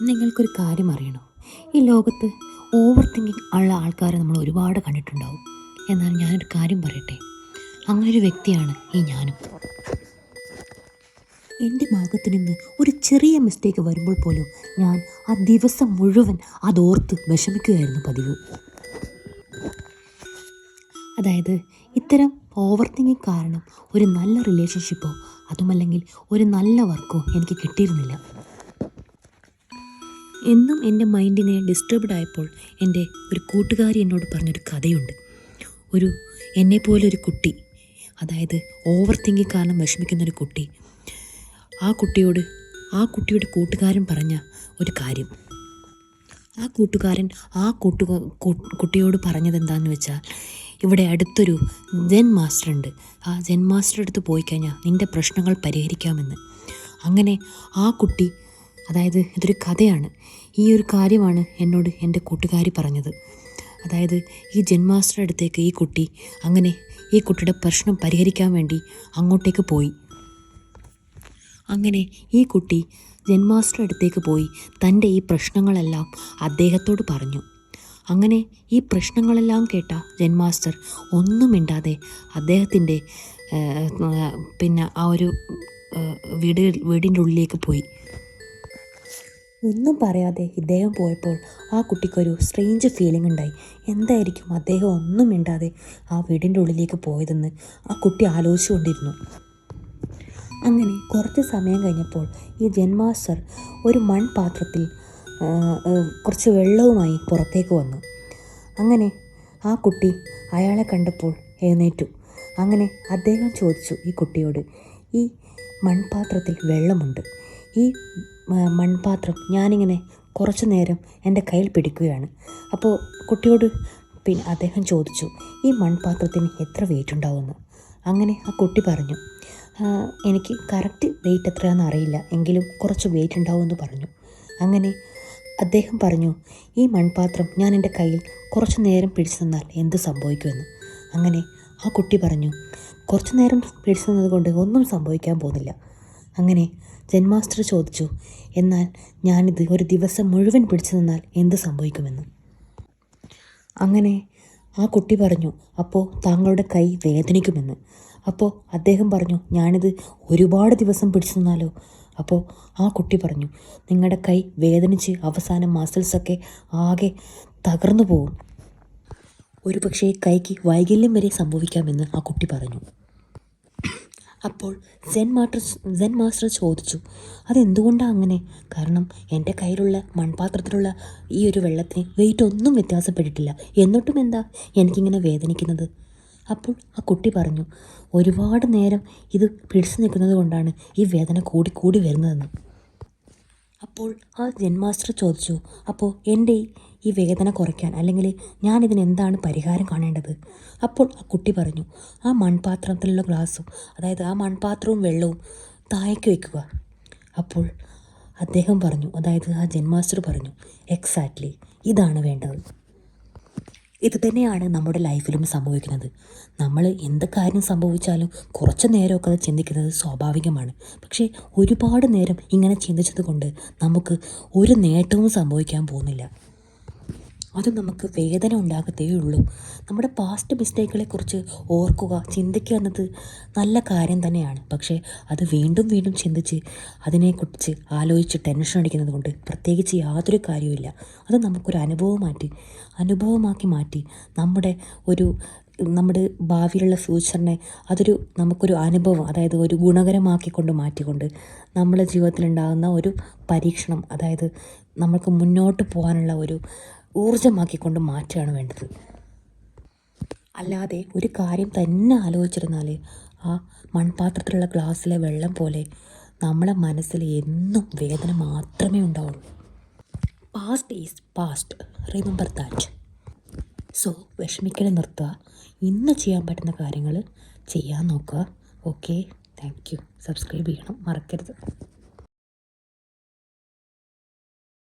നിങ്ങൾക്കൊരു കാര്യം അറിയണോ? ഈ ലോകത്ത് ഓവർ തിങ്കിങ് ഉള്ള ആൾക്കാരെ നമ്മൾ ഒരുപാട് കണ്ടിട്ടുണ്ടാവും. എന്നാൽ ഞാനൊരു കാര്യം പറയട്ടെ, അങ്ങനൊരു വ്യക്തിയാണ് ഈ ഞാനും. എൻ്റെ ഭാഗത്തു നിന്ന് ഒരു ചെറിയ മിസ്റ്റേക്ക് വരുമ്പോൾ പോലും ഞാൻ ആ ദിവസം മുഴുവൻ അതോർത്ത് വിഷമിക്കുകയായിരുന്നു പതിവ്. അതായത് ഇത്തരം ഓവർ തിങ്കിങ് കാരണം ഒരു നല്ല റിലേഷൻഷിപ്പോ അതുമല്ലെങ്കിൽ ഒരു നല്ല വർക്കോ എനിക്ക് കിട്ടിയിരുന്നില്ല. എന്നും എൻ്റെ മൈൻഡിനെ ഡിസ്റ്റർബ്ഡ് ആയപ്പോൾ എൻ്റെ ഒരു കൂട്ടുകാരി എന്നോട് പറഞ്ഞൊരു കഥയുണ്ട്. എന്നെപ്പോലൊരു കുട്ടി, അതായത് ഓവർ തിങ്കിങ് കാരണം വിഷമിക്കുന്നൊരു കുട്ടി, ആ കുട്ടിയുടെ കൂട്ടുകാരൻ പറഞ്ഞ ഒരു കാര്യം. ആ കൂട്ടുകാരൻ കുട്ടിയോട് പറഞ്ഞത് എന്താണെന്ന് വെച്ചാൽ, ഇവിടെ അടുത്തൊരു ജെൻ മാസ്റ്റർ ഉണ്ട്, ആ ജെൻ മാസ്റ്റർ അടുത്ത് പോയി കഴിഞ്ഞാൽ നിൻ്റെ പ്രശ്നങ്ങൾ പരിഹരിക്കാമെന്ന്. അങ്ങനെ ആ കുട്ടി, അതായത് ഇതൊരു കഥയാണ്, ഈ ഒരു കാര്യമാണ് എന്നോട് എൻ്റെ കൂട്ടുകാരി പറഞ്ഞത്. അതായത് ഈ ജെൻ മാസ്റ്റർ അടുത്തേക്ക് ഈ കുട്ടിയുടെ പ്രശ്നം പരിഹരിക്കാൻ വേണ്ടി അങ്ങോട്ടേക്ക് പോയി. അങ്ങനെ ഈ കുട്ടി ജെൻ മാസ്റ്റർ അടുത്തേക്ക് പോയി തൻ്റെ ഈ പ്രശ്നങ്ങളെല്ലാം അദ്ദേഹത്തോട് പറഞ്ഞു. അങ്ങനെ ഈ പ്രശ്നങ്ങളെല്ലാം കേട്ട ജെൻ മാസ്റ്റർ ഒന്നും മിണ്ടാതെ അദ്ദേഹത്തിൻ്റെ ആ ഒരു വീടിൻ്റെ ഉള്ളിലേക്ക് പോയി. ഒന്നും പറയാതെ ഇദ്ദേഹം പോയപ്പോൾ ആ കുട്ടിക്കൊരു സ്ട്രേഞ്ച് ഫീലിംഗ് ഉണ്ടായി. എന്തായിരിക്കും അദ്ദേഹം ഒന്നും മിണ്ടാതെ ആ വീടിൻ്റെ ഉള്ളിലേക്ക് പോയതെന്ന് ആ കുട്ടി ആലോചിച്ചുകൊണ്ടിരുന്നു. അങ്ങനെ കുറച്ച് സമയം കഴിഞ്ഞപ്പോൾ ഈ ജെൻ മാസ്റ്റർ ഒരു മൺപാത്രത്തിൽ കുറച്ച് വെള്ളവുമായി പുറത്തേക്ക് വന്നു. അങ്ങനെ ആ കുട്ടി അയാളെ കണ്ടപ്പോൾ എഴുന്നേറ്റു. അങ്ങനെ അദ്ദേഹം ചോദിച്ചു ഈ കുട്ടിയോട്, ഈ മൺപാത്രത്തിൽ വെള്ളമുണ്ട്, ഈ മൺപാത്രം ഞാനിങ്ങനെ കുറച്ചു നേരം എൻ്റെ കയ്യിൽ പിടിക്കുകയാണ്. അപ്പോൾ കുട്ടിയോട് അദ്ദേഹം ചോദിച്ചു, ഈ മൺപാത്രത്തിന് എത്ര വെയിറ്റ് ഉണ്ടാവുമെന്ന്. അങ്ങനെ ആ കുട്ടി പറഞ്ഞു, എനിക്ക് കറക്റ്റ് വെയിറ്റ് എത്രയാണെന്ന് അറിയില്ല, എങ്കിലും കുറച്ച് വെയിറ്റ് ഉണ്ടാവുമെന്ന് പറഞ്ഞു. അങ്ങനെ അദ്ദേഹം പറഞ്ഞു, ഈ മൺപാത്രം ഞാൻ എൻ്റെ കയ്യിൽ കുറച്ചു നേരം പിടിച്ചു നിന്നാൽ എന്ത് സംഭവിക്കുമെന്ന്. അങ്ങനെ ആ കുട്ടി പറഞ്ഞു, കുറച്ചു നേരം പിടിച്ചു നിന്നത് കൊണ്ട് ഒന്നും സംഭവിക്കാൻ പോകുന്നില്ല. അങ്ങനെ ജെൻ മാസ്റ്റർ ചോദിച്ചു, എന്നാൽ ഞാനിത് ഒരു ദിവസം മുഴുവൻ പിടിച്ചു നിന്നാൽ എന്ത് സംഭവിക്കുമെന്ന്. അങ്ങനെ ആ കുട്ടി പറഞ്ഞു, അപ്പോൾ താങ്കളുടെ കൈ വേദനിക്കുമെന്ന്. അപ്പോൾ അദ്ദേഹം പറഞ്ഞു, ഞാനിത് ഒരുപാട് ദിവസം പിടിച്ചു നിന്നാലോ? അപ്പോൾ ആ കുട്ടി പറഞ്ഞു, നിങ്ങളുടെ കൈ വേദനിച്ച് അവസാനം മസിൽസൊക്കെ ആകെ തകർന്നു പോവും, ഒരു പക്ഷേ കൈക്ക് വൈകല്യം വരെ സംഭവിക്കാമെന്ന് ആ കുട്ടി പറഞ്ഞു. അപ്പോൾ സെൻ മാസ്റ്റർ ചോദിച്ചു, അതെന്തുകൊണ്ടാണ് അങ്ങനെ? കാരണം എൻ്റെ കയ്യിലുള്ള മൺപാത്രത്തിലുള്ള ഈ ഒരു വെള്ളത്തിന് വെയിറ്റ് ഒന്നും വ്യത്യാസപ്പെട്ടിട്ടില്ല, എന്നിട്ടും എന്താ എനിക്കിങ്ങനെ വേദനിക്കുന്നത്? അപ്പോൾ ആ കുട്ടി പറഞ്ഞു, ഒരുപാട് നേരം ഇത് പിടിച്ചു നിൽക്കുന്നത് കൊണ്ടാണ് ഈ വേദന കൂടി വരുന്നതെന്ന്. അപ്പോൾ ആ ജെൻ മാസ്റ്റർ ചോദിച്ചു, അപ്പോൾ എൻ്റെ ഈ വേദന കുറയ്ക്കാൻ അല്ലെങ്കിൽ ഞാനിതിന് എന്താണ് പരിഹാരം കാണേണ്ടത്? അപ്പോൾ ആ കുട്ടി പറഞ്ഞു, ആ മൺപാത്രത്തിലുള്ള ഗ്ലാസ്സും, അതായത് ആ മൺപാത്രവും വെള്ളവും താഴേക്ക് വയ്ക്കുക. അപ്പോൾ അദ്ദേഹം പറഞ്ഞു, അതായത് ആ ജെൻ മാസ്റ്റർ പറഞ്ഞു, എക്സാക്ട്ലി ഇതാണ് വേണ്ടത്. ഇത് തന്നെയാണ് നമ്മുടെ ലൈഫിലും സംഭവിക്കുന്നത്. നമ്മൾ എന്ത് കാര്യം സംഭവിച്ചാലും കുറച്ച് നേരമൊക്കെ അത് ചിന്തിക്കുന്നത് സ്വാഭാവികമാണ്. പക്ഷേ ഒരുപാട് നേരം ഇങ്ങനെ ചിന്തിച്ചത് കൊണ്ട് നമുക്ക് ഒരു നേട്ടവും സംഭവിക്കാൻ പോകുന്നില്ല. അത് നമുക്ക് വേദന ഉണ്ടാകത്തേ ഉള്ളൂ. നമ്മുടെ പാസ്റ്റ് മിസ്റ്റേക്കുകളെക്കുറിച്ച് ഓർക്കുക, ചിന്തിക്കുക എന്നത് നല്ല കാര്യം തന്നെയാണ്. പക്ഷേ അത് വീണ്ടും വീണ്ടും ചിന്തിച്ച് അതിനെക്കുറിച്ച് ആലോചിച്ച് ടെൻഷൻ അടിക്കുന്നത് കൊണ്ട് പ്രത്യേകിച്ച് യാതൊരു കാര്യവുമില്ല. അത് നമുക്കൊരു അനുഭവമാക്കി മാറ്റി നമ്മുടെ ഭാവിയിലുള്ള ഫ്യൂച്ചറിനെ നമുക്കൊരു അനുഭവം, അതായത് ഒരു ഗുണകരമാക്കിക്കൊണ്ട് മാറ്റിക്കൊണ്ട് നമ്മുടെ ജീവിതത്തിലുണ്ടാകുന്ന ഒരു പരീക്ഷണം, അതായത് നമുക്ക് മുന്നോട്ട് പോകാനുള്ള ഒരു ഊർജ്ജമാക്കിക്കൊണ്ട് മാറ്റുകയാണ് വേണ്ടത്. അല്ലാതെ ഒരു കാര്യം തന്നെ ആലോചിച്ചിരുന്നാൽ ആ മൺപാത്രത്തിലുള്ള ഗ്ലാസ്സിലെ വെള്ളം പോലെ നമ്മളെ മനസ്സിൽ എന്നും വേദന മാത്രമേ ഉണ്ടാവുള്ളൂ. Past is past, remember that. So വിഷമിക്കൽ നിർത്തുക, ഇന്ന് ചെയ്യാൻ പറ്റുന്ന കാര്യങ്ങൾ ചെയ്യാൻ നോക്കുക. Okay, thank you. സബ്സ്ക്രൈബ് ചെയ്യണം മറക്കരുത്.